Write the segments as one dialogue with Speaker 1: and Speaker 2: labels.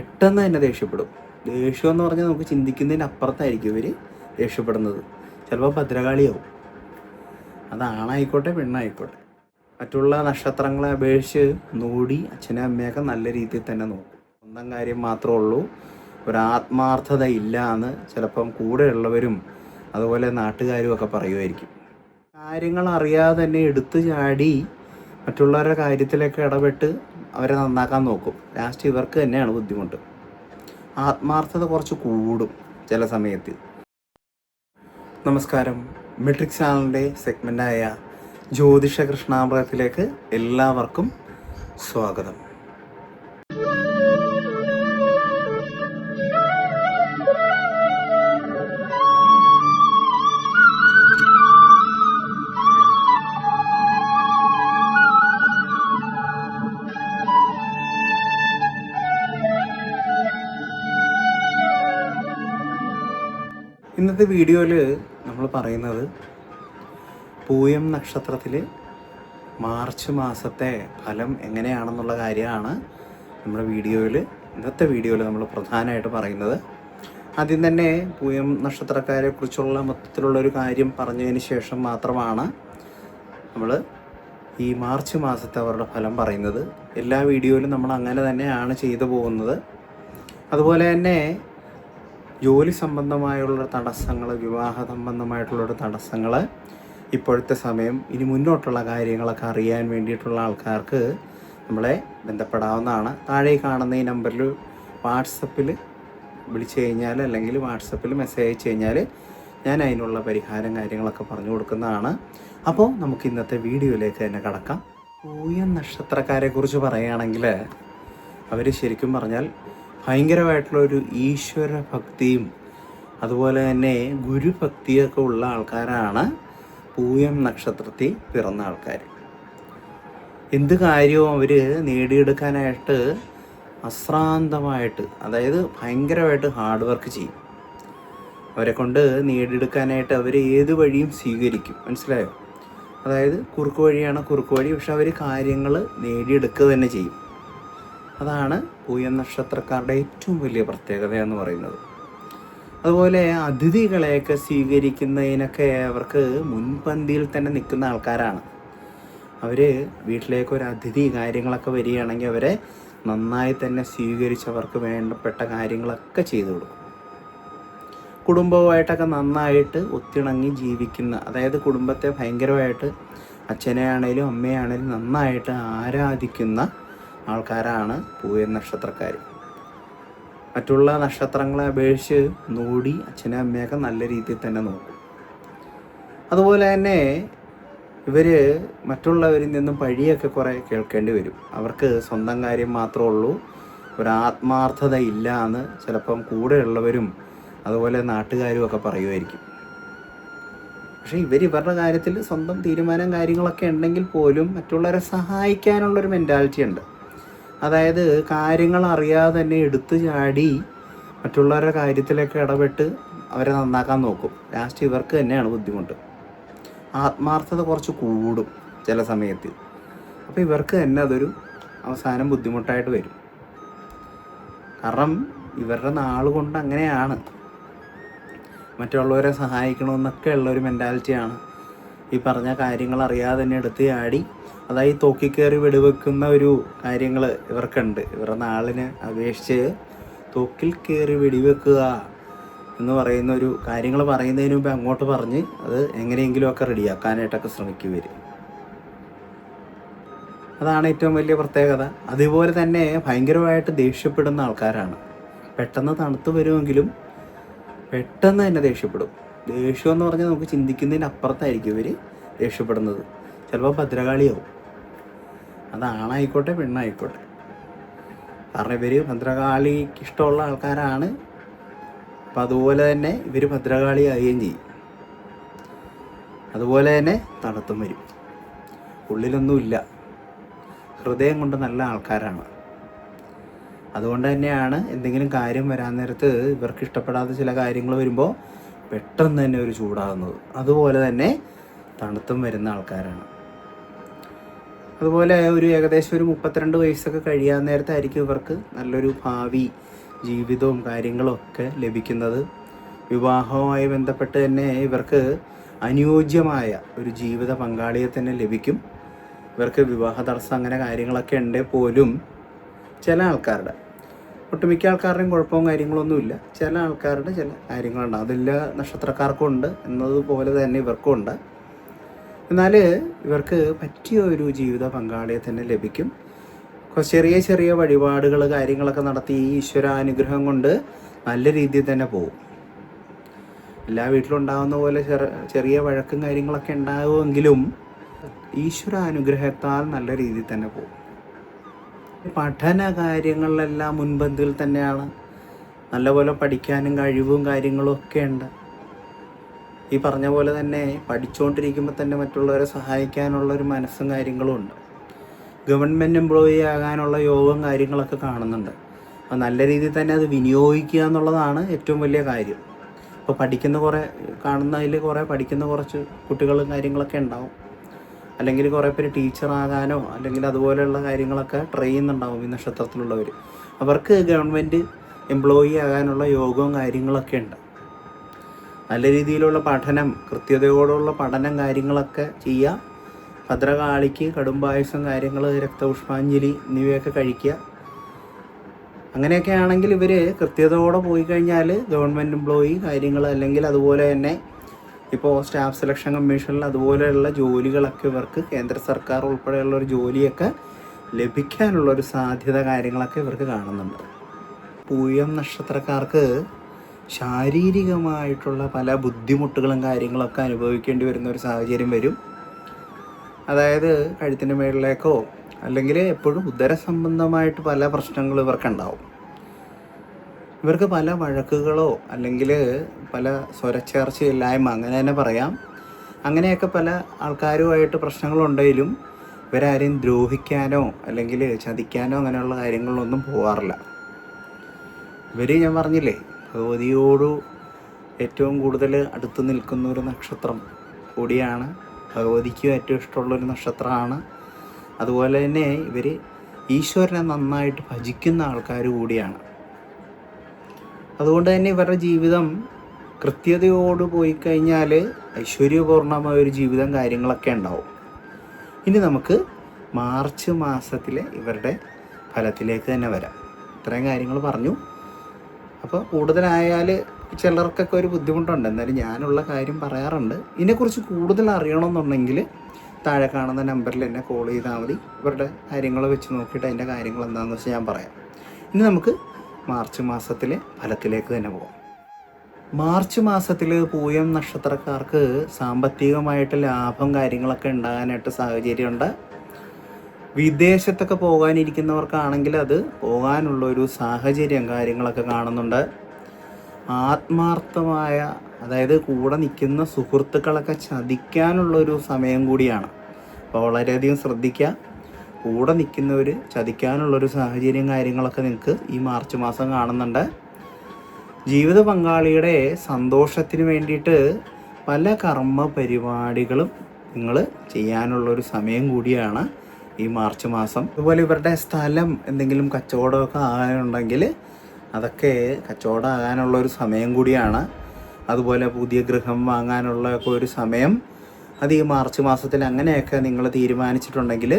Speaker 1: പെട്ടെന്ന് തന്നെ ദേഷ്യപ്പെടും. ദേഷ്യം എന്ന് പറഞ്ഞാൽ നമുക്ക് ചിന്തിക്കുന്നതിന് അപ്പുറത്തായിരിക്കും ഇവർ ദേഷ്യപ്പെടുന്നത്. ചിലപ്പോൾ ഭദ്രകാളിയാവും. അത് ആണായിക്കോട്ടെ പെണ്ണായിക്കോട്ടെ. മറ്റുള്ള നക്ഷത്രങ്ങളെ അപേക്ഷിച്ച് നോടി അച്ഛനെ അമ്മയൊക്കെ നല്ല രീതിയിൽ തന്നെ നോക്കും. സ്വന്തം കാര്യം മാത്രമേ ഉള്ളൂ, ഒരാത്മാർത്ഥത ഇല്ല എന്ന് ചിലപ്പം കൂടെയുള്ളവരും അതുപോലെ നാട്ടുകാരും ഒക്കെ പറയുമായിരിക്കും. കാര്യങ്ങൾ അറിയാതെ തന്നെ എടുത്തു ചാടി മറ്റുള്ളവരുടെ കാര്യത്തിലൊക്കെ ഇടപെട്ട് അവരെ നന്നാക്കാൻ നോക്കും. ലാസ്റ്റ് ഇവർക്ക് തന്നെയാണ് ബുദ്ധിമുട്ട്. ആത്മാർത്ഥത കുറച്ച് കൂടും ചില സമയത്ത്. നമസ്കാരം. മെട്രിക്സ് ചാനലിൻ്റെ സെഗ്മെൻ്റായ ജ്യോതിഷ കൃഷ്ണാമൃതത്തിലേക്ക് എല്ലാവർക്കും സ്വാഗതം. ഇന്നത്തെ വീഡിയോയിൽ നമ്മൾ പറയുന്നത് പൂയം നക്ഷത്രത്തിൽ മാർച്ച് മാസത്തെ ഫലം എങ്ങനെയാണെന്നുള്ള കാര്യമാണ് ഇന്നത്തെ വീഡിയോയിൽ നമ്മൾ പ്രധാനമായിട്ട് പറയുന്നത്. ആദ്യം തന്നെ പൂയം നക്ഷത്രക്കാരെ കുറിച്ചുള്ള മൊത്തത്തിലുള്ളൊരു കാര്യം പറഞ്ഞതിന് ശേഷം മാത്രമാണ് നമ്മൾ ഈ മാർച്ച് മാസത്തെ അവരുടെ ഫലം പറയുന്നത്. എല്ലാ വീഡിയോയിലും നമ്മൾ അങ്ങനെ തന്നെയാണ് ചെയ്തു പോകുന്നത്. അതുപോലെ തന്നെ ജോലി സംബന്ധമായുള്ള തടസ്സങ്ങൾ, വിവാഹ സംബന്ധമായിട്ടുള്ള തടസ്സങ്ങൾ, ഇപ്പോഴത്തെ സമയം, ഇനി മുന്നോട്ടുള്ള കാര്യങ്ങളൊക്കെ അറിയാൻ വേണ്ടിയിട്ടുള്ള ആൾക്കാർക്ക് നമ്മളെ ബന്ധപ്പെടാവുന്നതാണ്. താഴെ കാണുന്ന ഈ നമ്പറിൽ വാട്സപ്പിൽ വിളിച്ചു കഴിഞ്ഞാൽ അല്ലെങ്കിൽ വാട്സപ്പിൽ മെസ്സേജ് അയച്ചു കഴിഞ്ഞാൽ ഞാൻ അതിനുള്ള പരിഹാരം കാര്യങ്ങളൊക്കെ പറഞ്ഞു കൊടുക്കുന്നതാണ്. അപ്പോൾ നമുക്ക് ഇന്നത്തെ വീഡിയോയിലേക്ക് തന്നെ കടക്കാം. പൂയം നക്ഷത്രക്കാരെക്കുറിച്ച് പറയുകയാണെങ്കിൽ അവർ ശരിക്കും പറഞ്ഞാൽ ഭയങ്കരമായിട്ടുള്ളൊരു ഈശ്വര ഭക്തിയും അതുപോലെ തന്നെ ഗുരുഭക്തിയൊക്കെ ഉള്ള ആൾക്കാരാണ് പൂയം നക്ഷത്രത്തിൽ പിറന്ന ആൾക്കാർ. എന്ത് കാര്യവും അവർ നേടിയെടുക്കാനായിട്ട് അശ്രാന്തമായിട്ട്, അതായത് ഭയങ്കരമായിട്ട് ഹാർഡ് വർക്ക് ചെയ്യും. അവരെ കൊണ്ട് നേടിയെടുക്കാനായിട്ട് അവർ ഏത് വഴിയും സ്വീകരിക്കും. മനസ്സിലായോ? അതായത് കുറുക്ക് വഴിയാണ് കുറുക്ക് വഴി, പക്ഷെ അവർ കാര്യങ്ങൾ നേടിയെടുക്കുക തന്നെ ചെയ്യും. അതാണ് പൂയം നക്ഷത്രക്കാരുടെ ഏറ്റവും വലിയ പ്രത്യേകത എന്ന് പറയുന്നത്. അതുപോലെ അതിഥികളെയൊക്കെ സ്വീകരിക്കുന്നതിനൊക്കെ അവർക്ക് മുൻപന്തിയിൽ തന്നെ നിൽക്കുന്ന ആൾക്കാരാണ്. അവർ വീട്ടിലേക്ക് ഒരു അതിഥി കാര്യങ്ങളൊക്കെ വരികയാണെങ്കിൽ അവരെ നന്നായി തന്നെ സ്വീകരിച്ചവർക്ക് വേണ്ടപ്പെട്ട കാര്യങ്ങളൊക്കെ ചെയ്തു കൊടുക്കും. കുടുംബവുമായിട്ടൊക്കെ നന്നായിട്ട് ഒത്തിണങ്ങി ജീവിക്കുന്ന, അതായത് കുടുംബത്തെ ഭയങ്കരമായിട്ട് അച്ഛനെ ആണേലും അമ്മയാണേലും നന്നായിട്ട് ആരാധിക്കുന്ന ആൾക്കാരാണ് പൂയം നക്ഷത്രക്കാർ. മറ്റുള്ള നക്ഷത്രങ്ങളെ അപേക്ഷിച്ച് നോടി അച്ഛനെ അമ്മയൊക്കെ നല്ല രീതിയിൽ തന്നെ നോക്കും. അതുപോലെ തന്നെ ഇവർ മറ്റുള്ളവരിൽ നിന്നും പഴിയൊക്കെ കുറേ കേൾക്കേണ്ടി വരും. അവർക്ക് സ്വന്തം കാര്യം മാത്രമേ ഉള്ളൂ, ഒരാത്മാർത്ഥത ഇല്ല എന്ന് ചിലപ്പം കൂടെയുള്ളവരും അതുപോലെ നാട്ടുകാരും ഒക്കെ പറയുമായിരിക്കും. പക്ഷേ ഇവരുടെ കാര്യത്തിൽ സ്വന്തം തീരുമാനം കാര്യങ്ങളൊക്കെ ഉണ്ടെങ്കിൽ പോലും മറ്റുള്ളവരെ സഹായിക്കാനുള്ളൊരു മെൻറ്റാലിറ്റി ഉണ്ട്. അതായത് കാര്യങ്ങൾ അറിയാതെ തന്നെ എടുത്തു ചാടി മറ്റുള്ളവരുടെ കാര്യത്തിലൊക്കെ ഇടപെട്ട് അവരെ നന്നാക്കാൻ നോക്കും. ലാസ്റ്റ് ഇവർക്ക് തന്നെയാണ് ബുദ്ധിമുട്ട്. ആത്മാർത്ഥത കുറച്ച് കൂടും ചില സമയത്ത്. അപ്പോൾ ഇവർക്ക് തന്നെ അതൊരു അവസാനം ബുദ്ധിമുട്ടായിട്ട് വരും. കാരണം ഇവരുടെ നാളുകൊണ്ട് അങ്ങനെയാണ്. മറ്റുള്ളവരെ സഹായിക്കണമെന്നൊക്കെ ഉള്ളൊരു മെൻറ്റാലിറ്റിയാണ്. ഈ പറഞ്ഞ കാര്യങ്ങൾ അറിയാതെ തന്നെ എടുത്ത് ചാടി, അതായത് തോക്കിക്കയറി വെടിവെക്കുന്ന ഒരു കാര്യങ്ങൾ ഇവർക്കുണ്ട്. ഇവരുടെ നാളിനെ അപേക്ഷിച്ച് തോക്കിൽ കയറി വെടിവെക്കുക എന്ന് പറയുന്ന ഒരു കാര്യങ്ങൾ പറയുന്നതിന് മുമ്പ് അങ്ങോട്ട് പറഞ്ഞ് അത് എങ്ങനെയെങ്കിലുമൊക്കെ റെഡിയാക്കാനായിട്ടൊക്കെ ശ്രമിക്കും ഇവർ. അതാണ് ഏറ്റവും വലിയ പ്രത്യേകത. അതുപോലെ തന്നെ ഭയങ്കരമായിട്ട് ദേഷ്യപ്പെടുന്ന ആൾക്കാരാണ്. പെട്ടെന്ന് തണുത്ത് വരുമെങ്കിലും പെട്ടെന്ന് തന്നെ ദേഷ്യപ്പെടും. ദേഷ്യം എന്ന് പറഞ്ഞാൽ നമുക്ക് ചിന്തിക്കുന്നതിന് അപ്പുറത്തായിരിക്കും ഇവർ ദേഷ്യപ്പെടുന്നത്. ചിലപ്പോൾ ഭദ്രകാളിയാവും. അത് ആണായിക്കോട്ടെ പെണ്ണായിക്കോട്ടെ. കാരണം ഇവർ ഭദ്രകാളിക്ക് ഇഷ്ടമുള്ള ആൾക്കാരാണ്. അപ്പം അതുപോലെ തന്നെ ഇവർ ഭദ്രകാളിയാവുകയും ചെയ്യും. അതുപോലെ തന്നെ തണുത്തും വരും. ഉള്ളിലൊന്നുമില്ല, ഹൃദയം കൊണ്ട് നല്ല ആൾക്കാരാണ്. അതുകൊണ്ട് തന്നെയാണ് എന്തെങ്കിലും കാര്യം വരാൻ നേരത്ത് ഇവർക്ക് ഇഷ്ടപ്പെടാത്ത ചില കാര്യങ്ങൾ വരുമ്പോൾ പെട്ടെന്ന് തന്നെ ഒരു ചൂടാകുന്നത്. അതുപോലെ തന്നെ തണുത്തും വരുന്ന ആൾക്കാരാണ്. അതുപോലെ ഒരു ഏകദേശം ഒരു 32 വയസ്സൊക്കെ കഴിയാൻ നേരത്തായിരിക്കും ഇവർക്ക് നല്ലൊരു ഭാവി ജീവിതവും കാര്യങ്ങളും ഒക്കെ ലഭിക്കുന്നത്. വിവാഹവുമായി ബന്ധപ്പെട്ട് തന്നെ ഇവർക്ക് അനുയോജ്യമായ ഒരു ജീവിത പങ്കാളിയെ തന്നെ ലഭിക്കും. ഇവർക്ക് വിവാഹ തടസ്സം അങ്ങനെ കാര്യങ്ങളൊക്കെ ഉണ്ടെങ്കിൽ പോലും ചില ആൾക്കാരുടെ, ഒട്ടുമിക്ക ആൾക്കാരുടെയും കുഴപ്പവും കാര്യങ്ങളൊന്നുമില്ല, ചില ആൾക്കാരുടെ ചില കാര്യങ്ങളുണ്ട്. അതെല്ലാ നക്ഷത്രക്കാർക്കും ഉണ്ട് എന്നതുപോലെ തന്നെ ഇവർക്കും ഉണ്ട്. എന്നാൽ ഇവർക്ക് പറ്റിയ ഒരു ജീവിത പങ്കാളിയെ തന്നെ ലഭിക്കും. ചെറിയ ചെറിയ വഴിപാടുകൾ കാര്യങ്ങളൊക്കെ നടത്തി ഈ ഈശ്വരാനുഗ്രഹം കൊണ്ട് നല്ല രീതിയിൽ തന്നെ പോകും. എല്ലാ വീട്ടിലും ഉണ്ടാകുന്ന പോലെ ചെറിയ വഴക്കും കാര്യങ്ങളൊക്കെ ഉണ്ടാകുമെങ്കിലും ഈശ്വരാനുഗ്രഹത്താൽ നല്ല രീതിയിൽ തന്നെ പോകും. പഠന കാര്യങ്ങളിലെല്ലാം മുൻപന്തിയിൽ തന്നെയാണ്. നല്ലപോലെ പഠിക്കാനും കഴിവും കാര്യങ്ങളും ഒക്കെ ഉണ്ട്. ഈ പറഞ്ഞ പോലെ തന്നെ പഠിച്ചുകൊണ്ടിരിക്കുമ്പോൾ തന്നെ മറ്റുള്ളവരെ സഹായിക്കാനുള്ളൊരു മനസ്സും കാര്യങ്ങളും ഉണ്ട്. ഗവൺമെൻറ് എംപ്ലോയി ആകാനുള്ള യോഗം കാര്യങ്ങളൊക്കെ കാണുന്നുണ്ട്. അപ്പോൾ നല്ല രീതിയിൽ തന്നെ അത് വിനിയോഗിക്കുക എന്നുള്ളതാണ് ഏറ്റവും വലിയ കാര്യം. അപ്പോൾ കാണുന്നതിൽ കുറേ പഠിക്കുന്ന കുറച്ച് കുട്ടികളും കാര്യങ്ങളൊക്കെ ഉണ്ടാവും. അല്ലെങ്കിൽ കുറേ പേര് ടീച്ചറാകാനോ അല്ലെങ്കിൽ അതുപോലെയുള്ള കാര്യങ്ങളൊക്കെ ട്രൈ ചെയ്യുന്നുണ്ടാവും ഈ നക്ഷത്രത്തിലുള്ളവർ. അവർക്ക് ഗവൺമെൻറ് എംപ്ലോയി ആകാനുള്ള യോഗവും കാര്യങ്ങളൊക്കെ ഉണ്ട്. നല്ല രീതിയിലുള്ള പഠനം, കൃത്യതയോടുള്ള പഠനം കാര്യങ്ങളൊക്കെ ചെയ്യുക. ഭദ്രകാളിക്ക് കടുംപായസം കാര്യങ്ങൾ, രക്തപുഷ്പാഞ്ജലി എന്നിവയൊക്കെ കഴിക്കുക. അങ്ങനെയൊക്കെ ആണെങ്കിൽ ഇവർ കൃത്യതയോടെ പോയി കഴിഞ്ഞാൽ ഗവൺമെൻറ് എംപ്ലോയി കാര്യങ്ങൾ, അല്ലെങ്കിൽ അതുപോലെ തന്നെ ഇപ്പോൾ സ്റ്റാഫ് സെലക്ഷൻ കമ്മീഷനിൽ അതുപോലെയുള്ള ജോലികളൊക്കെ ഇവർക്ക് കേന്ദ്ര സർക്കാർ ഉൾപ്പെടെയുള്ള ഒരു ജോലിയൊക്കെ ലഭിക്കാനുള്ളൊരു സാധ്യത കാര്യങ്ങളൊക്കെ ഇവർക്ക് കാണുന്നുണ്ട്. പൂയം നക്ഷത്രക്കാർക്ക് ശാരീരികമായിട്ടുള്ള പല ബുദ്ധിമുട്ടുകളും കാര്യങ്ങളൊക്കെ അനുഭവിക്കേണ്ടി വരുന്ന ഒരു സാഹചര്യം വരും. അതായത് കഴുത്തിൻ്റെ മുകളിലേക്കോ അല്ലെങ്കിൽ എപ്പോഴും ഉദര സംബന്ധമായിട്ട് പല പ്രശ്നങ്ങളും ഇവർക്കുണ്ടാവും. ഇവർക്ക് പല വഴക്കുകളോ അല്ലെങ്കിൽ പല സ്വരച്ചേർച്ചയില്ലായ്മ അങ്ങനെ തന്നെ പറയാം. അങ്ങനെയൊക്കെ പല ആൾക്കാരുമായിട്ട് പ്രശ്നങ്ങളുണ്ടെങ്കിലും ഇവരാരെയും ദ്രോഹിക്കാനോ അല്ലെങ്കിൽ ചതിക്കാനോ അങ്ങനെയുള്ള കാര്യങ്ങളിലൊന്നും പോകാറില്ല. ഞാൻ പറഞ്ഞില്ലേ, ഭഗവതിയോട് ഏറ്റവും കൂടുതൽ അടുത്ത് നിൽക്കുന്ന ഒരു നക്ഷത്രം കൂടിയാണ്. ഭഗവതിക്കും ഏറ്റവും ഇഷ്ടമുള്ളൊരു നക്ഷത്രമാണ്. അതുപോലെ തന്നെ ഇവർ ഈശ്വരനെ നന്നായിട്ട് ഭജിക്കുന്ന ആൾക്കാർ കൂടിയാണ്. അതുകൊണ്ട് തന്നെ ഇവരുടെ ജീവിതം കൃത്യതയോട് പോയി കഴിഞ്ഞാൽ ഐശ്വര്യപൂർണമായ ഒരു ജീവിതം കാര്യങ്ങളൊക്കെ ഉണ്ടാവും. ഇനി നമുക്ക് മാർച്ച് മാസത്തിലെ ഇവരുടെ ഫലത്തിലേക്ക് തന്നെ വരാം. ഇത്രയും കാര്യങ്ങൾ പറഞ്ഞു. അപ്പോൾ കൂടുതലായാൽ ചിലർക്കൊക്കെ ഒരു ബുദ്ധിമുട്ടുണ്ട്. എന്നാലും ഞാനുള്ള കാര്യം പറയാറുണ്ട്. ഇതിനെക്കുറിച്ച് കൂടുതൽ അറിയണമെന്നുണ്ടെങ്കിൽ താഴെ കാണുന്ന നമ്പറിൽ എന്നെ കോൾ ചെയ്താൽ മതി. ഇവരുടെ കാര്യങ്ങൾ വെച്ച് നോക്കിയിട്ട് അതിൻ്റെ കാര്യങ്ങൾ എന്താണെന്ന് വെച്ചാൽ ഞാൻ പറയാം. ഇനി നമുക്ക് മാർച്ച് മാസത്തിലെ ഫലത്തിലേക്ക് തന്നെ പോകാം. മാർച്ച് മാസത്തിൽ പൂയം നക്ഷത്രക്കാർക്ക് സാമ്പത്തികമായിട്ട് ലാഭം കാര്യങ്ങളൊക്കെ ഉണ്ടാകാനായിട്ട് സാഹചര്യമുണ്ട്. വിദേശത്തൊക്കെ പോകാനിരിക്കുന്നവർക്കാണെങ്കിൽ അത് പോകാനുള്ളൊരു സാഹചര്യം കാര്യങ്ങളൊക്കെ കാണുന്നുണ്ട്. ആത്മാർത്ഥമായ, അതായത് കൂടെ നിൽക്കുന്ന സുഹൃത്തുക്കളൊക്കെ ചതിക്കാനുള്ളൊരു സമയം കൂടിയാണ്. അപ്പോൾ വളരെയധികം ശ്രദ്ധിക്കുക. കൂടെ നിൽക്കുന്നവർ ചതിക്കാനുള്ളൊരു സാഹചര്യം കാര്യങ്ങളൊക്കെ നിങ്ങൾക്ക് ഈ മാർച്ച് മാസം കാണുന്നുണ്ട്. ജീവിത പങ്കാളിയുടെ സന്തോഷത്തിന് വേണ്ടിയിട്ട് പല കർമ്മ പരിപാടികളും നിങ്ങൾ ചെയ്യാനുള്ളൊരു സമയം കൂടിയാണ് ഈ മാർച്ച് മാസം. അതുപോലെ ഇവരുടെ സ്ഥലം എന്തെങ്കിലും കച്ചവടമൊക്കെ ആകാനുണ്ടെങ്കിൽ അതൊക്കെ കച്ചവടം ആകാനുള്ളൊരു സമയം കൂടിയാണ്. അതുപോലെ പുതിയ ഗൃഹം വാങ്ങാനുള്ളൊക്കെ ഒരു സമയം, അത് ഈ മാർച്ച് മാസത്തിൽ അങ്ങനെയൊക്കെ നിങ്ങൾ തീരുമാനിച്ചിട്ടുണ്ടെങ്കിൽ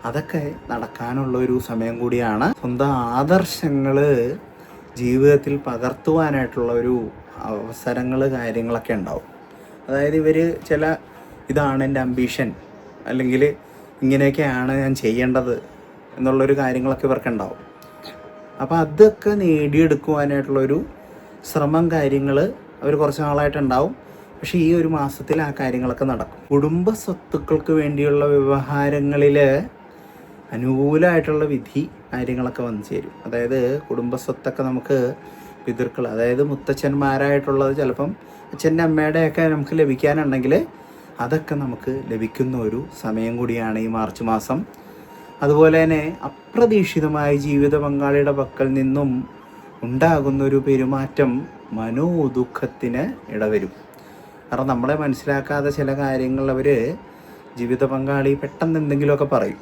Speaker 1: അതൊക്കെ നടക്കാനുള്ളൊരു സമയം കൂടിയാണ്. സ്വന്തം ആദർശങ്ങൾ ജീവിതത്തിൽ പകർത്തുവാനായിട്ടുള്ള ഒരു അവസരങ്ങൾ കാര്യങ്ങളൊക്കെ ഉണ്ടാവും. അതായത് ഇവർ ഇതാണ് എൻ്റെ അംബീഷൻ, അല്ലെങ്കിൽ ഇങ്ങനെയൊക്കെയാണ് ഞാൻ ചെയ്യേണ്ടത് എന്നുള്ളൊരു കാര്യങ്ങളൊക്കെ ഇവർക്കുണ്ടാവും. അപ്പോൾ അതൊക്കെ നേടിയെടുക്കുവാനായിട്ടുള്ളൊരു ശ്രമം കാര്യങ്ങൾ അവർ കുറച്ച് നാളായിട്ടുണ്ടാവും. പക്ഷേ ഈ ഒരു മാസത്തിൽ ആ കാര്യങ്ങളൊക്കെ നടക്കും. കുടുംബ സ്വത്തുക്കൾക്ക് വേണ്ടിയുള്ള വ്യവഹാരങ്ങളിൽ അനുകൂലമായിട്ടുള്ള വിധി കാര്യങ്ങളൊക്കെ വന്നു ചേരും. അതായത് കുടുംബസ്വത്തൊക്കെ നമുക്ക് പിതൃക്കൾ, അതായത് മുത്തച്ഛന്മാരായിട്ടുള്ളത് ചിലപ്പം അച്ഛൻ്റെ അമ്മയുടെയൊക്കെ നമുക്ക് ലഭിക്കാനുണ്ടെങ്കിൽ അതൊക്കെ നമുക്ക് ലഭിക്കുന്ന ഒരു സമയം കൂടിയാണ് ഈ മാർച്ച് മാസം. അതുപോലെ തന്നെ അപ്രതീക്ഷിതമായ ജീവിത പങ്കാളിയുടെ പക്കൽ നിന്നും ഉണ്ടാകുന്നൊരു പെരുമാറ്റം മനോദുഃഖത്തിന് ഇടവരും. നമ്മളെ മനസ്സിലാക്കാതെ ചില കാര്യങ്ങൾ അവർ ജീവിത പങ്കാളി പെട്ടെന്ന് എന്തെങ്കിലുമൊക്കെ പറയും.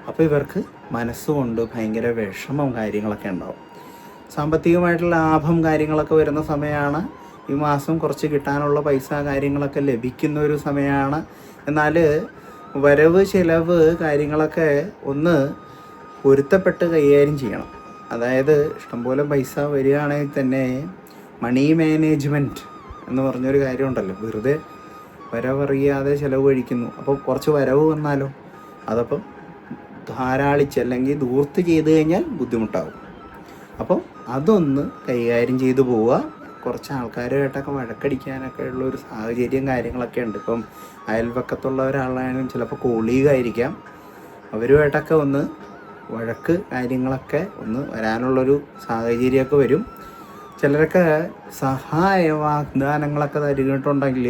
Speaker 1: അപ്പോൾ ഇവർക്ക് മനസ്സുകൊണ്ട് ഭയങ്കര വിഷമം കാര്യങ്ങളൊക്കെ ഉണ്ടാവും. സാമ്പത്തികമായിട്ടുള്ള ലാഭം കാര്യങ്ങളൊക്കെ വരുന്ന സമയമാണ്. ഈ മാസം കുറച്ച് കിട്ടാനുള്ള പൈസ കാര്യങ്ങളൊക്കെ ലഭിക്കുന്ന ഒരു സമയമാണ്. എന്നാൽ വരവ് ചിലവ് കാര്യങ്ങളൊക്കെ ഒന്ന് പൊരുത്തപ്പെട്ട് കൈകാര്യം ചെയ്യണം. അതായത് ഇഷ്ടംപോലെ പൈസ വരികയാണെങ്കിൽ തന്നെ മണി മാനേജ്മെൻറ്റ് എന്ന് പറഞ്ഞൊരു കാര്യമുണ്ടല്ലോ. വെറുതെ വരവറിയാതെ ചിലവ് കഴിക്കുന്നു. അപ്പോൾ കുറച്ച് വരവ് വന്നാലോ അതപ്പം ധാരാളിച്ച് അല്ലെങ്കിൽ ധൂർത്ത് ചെയ്ത് കഴിഞ്ഞാൽ ബുദ്ധിമുട്ടാകും. അപ്പോൾ അതൊന്ന് കൈകാര്യം ചെയ്തു പോവുക. കുറച്ച് ആൾക്കാരുമായിട്ടൊക്കെ വഴക്കടിക്കാനൊക്കെ ഉള്ളൊരു സാഹചര്യം കാര്യങ്ങളൊക്കെ ഉണ്ട്. ഇപ്പം അയൽവക്കത്തുള്ള ഒരാളായാലും ചിലപ്പോൾ കോളീഗായിരിക്കാം, അവരുമായിട്ടൊക്കെ ഒന്ന് വഴക്ക് കാര്യങ്ങളൊക്കെ ഒന്ന് വരാനുള്ളൊരു സാഹചര്യമൊക്കെ വരും. ചിലരൊക്കെ സഹായ വാഗ്ദാനങ്ങളൊക്കെ തരുന്നിട്ടുണ്ടെങ്കിൽ,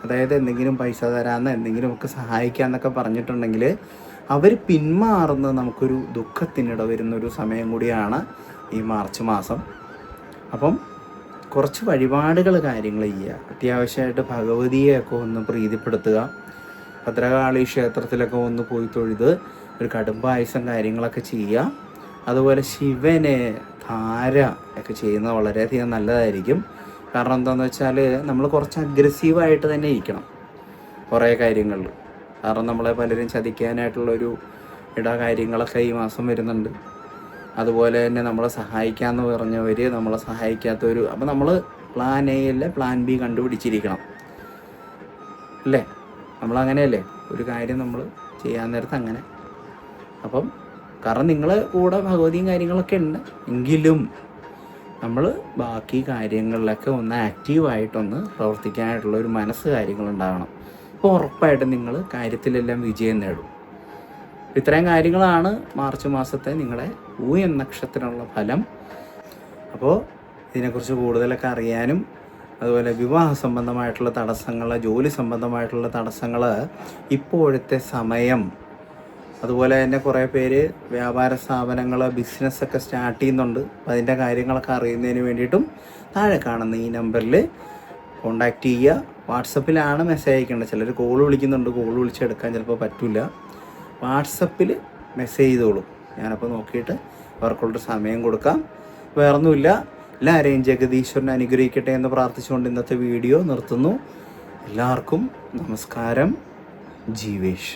Speaker 1: അതായത് എന്തെങ്കിലും പൈസ തരാമെന്ന് എന്തെങ്കിലുമൊക്കെ സഹായിക്കാമെന്നൊക്കെ പറഞ്ഞിട്ടുണ്ടെങ്കിൽ അവർ പിന്മാറുന്ന നമുക്കൊരു ദുഃഖത്തിനിട വരുന്നൊരു സമയം കൂടിയാണ് ഈ മാർച്ച് മാസം. അപ്പം കുറച്ച് വഴിപാടുകൾ കാര്യങ്ങൾ ചെയ്യുക. അത്യാവശ്യമായിട്ട് ഭഗവതിയെയൊക്കെ ഒന്ന് പ്രീതിപ്പെടുത്തുക. ഭദ്രകാളി ക്ഷേത്രത്തിലൊക്കെ ഒന്ന് പോയി തൊഴുത് ഒരു കടുംബായുസം കാര്യങ്ങളൊക്കെ ചെയ്യുക. അതുപോലെ ശിവനെ ധാര ഒക്കെ ചെയ്യുന്നത് വളരെയധികം നല്ലതായിരിക്കും. കാരണം എന്താണെന്ന് വെച്ചാൽ നമ്മൾ കുറച്ച് അഗ്രസീവായിട്ട് തന്നെ ഇരിക്കണം കുറേ കാര്യങ്ങളിൽ. കാരണം നമ്മളെ പലരും ചതിക്കാനായിട്ടുള്ളൊരു കാര്യങ്ങളൊക്കെ ഈ മാസം വരുന്നുണ്ട്. അതുപോലെ തന്നെ നമ്മളെ സഹായിക്കാമെന്ന് പറഞ്ഞവർ നമ്മളെ സഹായിക്കാത്തവർ. അപ്പം നമ്മൾ പ്ലാൻ എ അല്ല പ്ലാൻ ബി കണ്ടുപിടിച്ചിരിക്കണം അല്ലേ? നമ്മളങ്ങനെയല്ലേ ഒരു കാര്യം നമ്മൾ ചെയ്യാൻ നേരത്ത് അങ്ങനെ. അപ്പം കാരണം നിങ്ങളെ കൂടെ ഭഗവതിയും കാര്യങ്ങളൊക്കെ ഉണ്ട് എങ്കിലും നമ്മൾ ബാക്കി കാര്യങ്ങളിലൊക്കെ ഒന്ന് ആക്റ്റീവായിട്ടൊന്ന് പ്രവർത്തിക്കാനായിട്ടുള്ള ഒരു മനസ്സ് കാര്യങ്ങളുണ്ടാകണം. അപ്പോൾ ഉറപ്പായിട്ടും നിങ്ങൾ കാര്യത്തിലെല്ലാം വിജയം നേടും. ഇത്രയും കാര്യങ്ങളാണ് മാർച്ച് മാസത്തെ നിങ്ങളുടെ പൂയം നക്ഷത്രത്തിനുള്ള ഫലം. അപ്പോൾ ഇതിനെക്കുറിച്ച് കൂടുതലൊക്കെ അറിയാനും അതുപോലെ വിവാഹ സംബന്ധമായിട്ടുള്ള തടസ്സങ്ങൾ, ജോലി സംബന്ധമായിട്ടുള്ള തടസ്സങ്ങൾ, ഇപ്പോഴത്തെ സമയം, അതുപോലെ തന്നെ കുറേ പേര് വ്യാപാര സ്ഥാപനങ്ങൾ ബിസിനസ്സൊക്കെ സ്റ്റാർട്ട് ചെയ്യുന്നുണ്ട്. അപ്പോൾ അതിൻ്റെ കാര്യങ്ങളൊക്കെ അറിയുന്നതിന് വേണ്ടിയിട്ടും താഴെ കാണുന്ന ഈ നമ്പറിൽ കോണ്ടാക്റ്റ് ചെയ്യുക. വാട്സപ്പിലാണ് മെസ്സേജ് അയക്കേണ്ടത്. ചിലർ കോൾ വിളിക്കുന്നുണ്ട്, കോൾ വിളിച്ചെടുക്കാൻ ചിലപ്പോൾ പറ്റില്ല. വാട്സപ്പിൽ മെസ്സേജ് ചെയ്തോളൂ. ഞാനപ്പോൾ നോക്കിയിട്ട് അവർക്കുള്ളൊരു സമയം കൊടുക്കാം. വേറൊന്നുമില്ല. എല്ലാവരെയും ജഗദീശ്വരനെ അനുഗ്രഹിക്കട്ടെ എന്ന് പ്രാർത്ഥിച്ചുകൊണ്ട് ഇന്നത്തെ വീഡിയോ നിർത്തുന്നു. എല്ലാവർക്കും നമസ്കാരം. ജീവേഷ്.